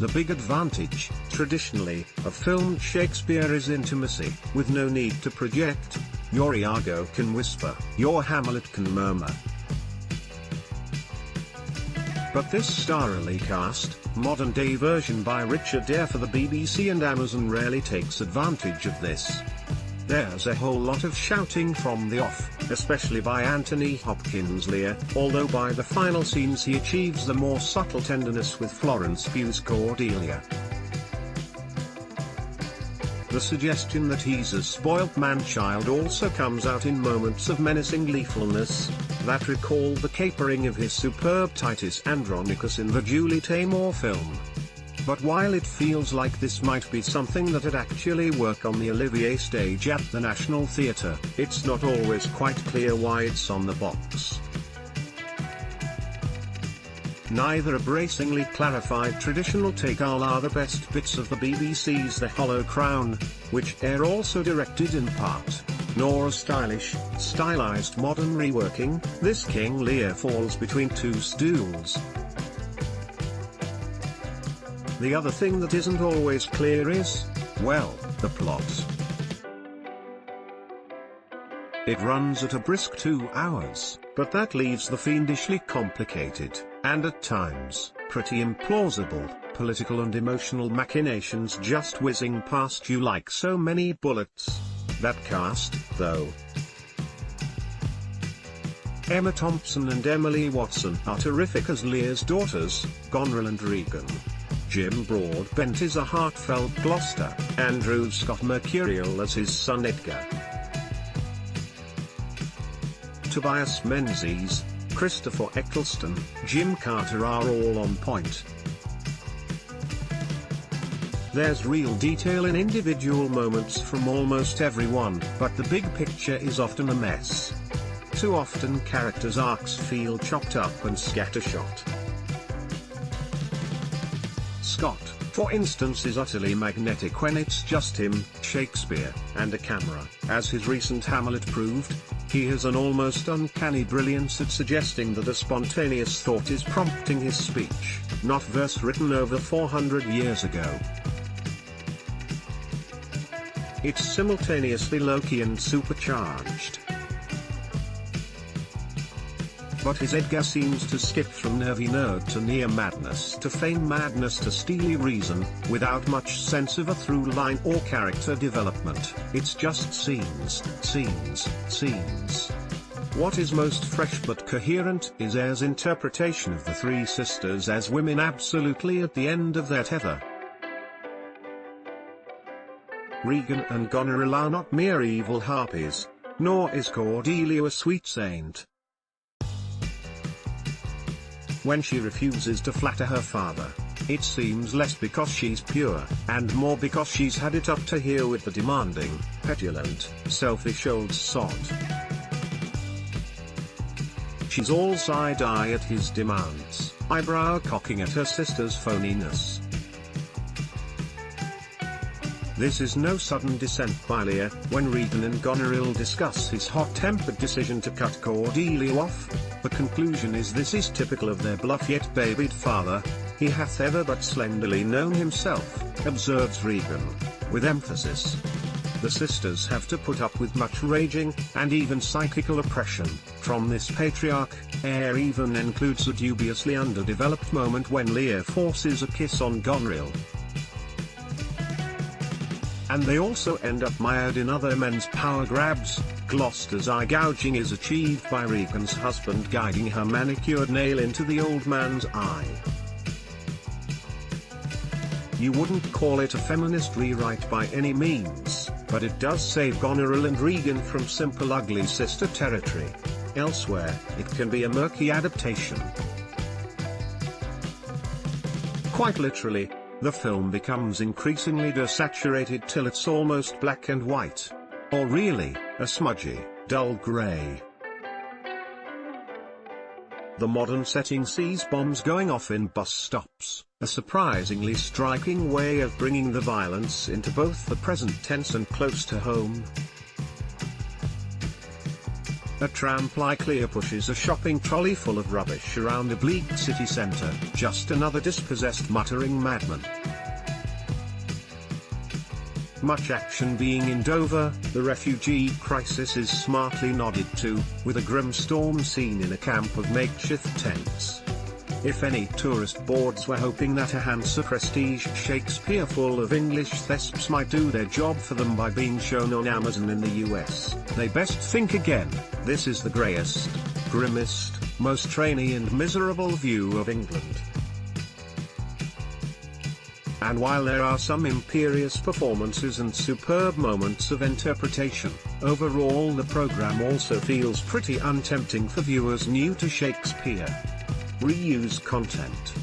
The big advantage, traditionally, of filmed Shakespeare is intimacy. With no need to project, your Iago can whisper, your Hamlet can murmur. But this starrily cast, modern-day version by Richard Eyre for the BBC and Amazon rarely takes advantage of this. There's a whole lot of shouting from the off, especially by Anthony Hopkins Lear, although by the final scenes he achieves the more subtle tenderness with Florence Pugh's Cordelia. The suggestion that he's a spoilt man-child also comes out in moments of menacing gleefulness that recall the capering of his superb Titus Andronicus in the Julie Taymor film. But while it feels like this might be something that'd actually work on the Olivier stage at the National Theatre, it's not always quite clear why it's on the box. Neither a bracingly clarified traditional take a la the best bits of the BBC's The Hollow Crown, which Eyre also directed in part, nor a stylish, stylized modern reworking. This King Lear falls between two stools. The other thing that isn't always clear is, well, the plot. It runs at a brisk 2 hours, but that leaves the fiendishly complicated, and at times, pretty implausible, political and emotional machinations just whizzing past you like so many bullets. That cast, though. Emma Thompson and Emily Watson are terrific as Lear's daughters, Goneril and Regan. Jim Broadbent is a heartfelt Gloucester, Andrew Scott mercurial as his son Edgar. Tobias Menzies, Christopher Eccleston, Jim Carter are all on point. There's real detail in individual moments from almost everyone, but the big picture is often a mess. Too often characters' arcs feel chopped up and scattershot. Scott, for instance, is utterly magnetic when it's just him, Shakespeare, and a camera. As his recent Hamlet proved, he has an almost uncanny brilliance at suggesting that a spontaneous thought is prompting his speech, not verse written over 400 years ago. It's simultaneously low-key and supercharged. But his Edgar seems to skip from nervy nerd to near madness to feign madness to steely reason, without much sense of a through line or character development. It's just scenes, scenes, scenes. What is most fresh but coherent is Eyre's interpretation of the three sisters as women absolutely at the end of their tether. Regan and Goneril are not mere evil harpies, nor is Cordelia a sweet saint. When she refuses to flatter her father, it seems less because she's pure, and more because she's had it up to here with the demanding, petulant, selfish old sod. She's all side-eye at his demands, eyebrow cocking at her sister's phoniness. This is no sudden descent by Lear. When Regan and Goneril discuss his hot-tempered decision to cut Cordelia off, the conclusion is this is typical of their bluff yet babied father. He hath ever but slenderly known himself, observes Regan, with emphasis. The sisters have to put up with much raging, and even psychical oppression, from this patriarch. Eyre even includes a dubiously underdeveloped moment when Lear forces a kiss on Goneril. And they also end up mired in other men's power grabs. Gloucester's eye gouging is achieved by Regan's husband guiding her manicured nail into the old man's eye. You wouldn't call it a feminist rewrite by any means, but it does save Goneril and Regan from simple ugly sister territory. Elsewhere, it can be a murky adaptation. Quite literally, the film becomes increasingly desaturated till it's almost black and white. Or really, a smudgy, dull grey. The modern setting sees bombs going off in bus stops, a surprisingly striking way of bringing the violence into both the present tense and close to home. A tramp like Lear pushes a shopping trolley full of rubbish around a bleak city centre, just another dispossessed muttering madman. Much action being in Dover, the refugee crisis is smartly nodded to, with a grim storm scene in a camp of makeshift tents. If any tourist boards were hoping that a Hansa Prestige Shakespeare full of English thesps might do their job for them by being shown on Amazon in the US, they best think again. This is the greyest, grimmest, most trainy and miserable view of England. And while there are some imperious performances and superb moments of interpretation, overall the program also feels pretty untempting for viewers new to Shakespeare. Reused content.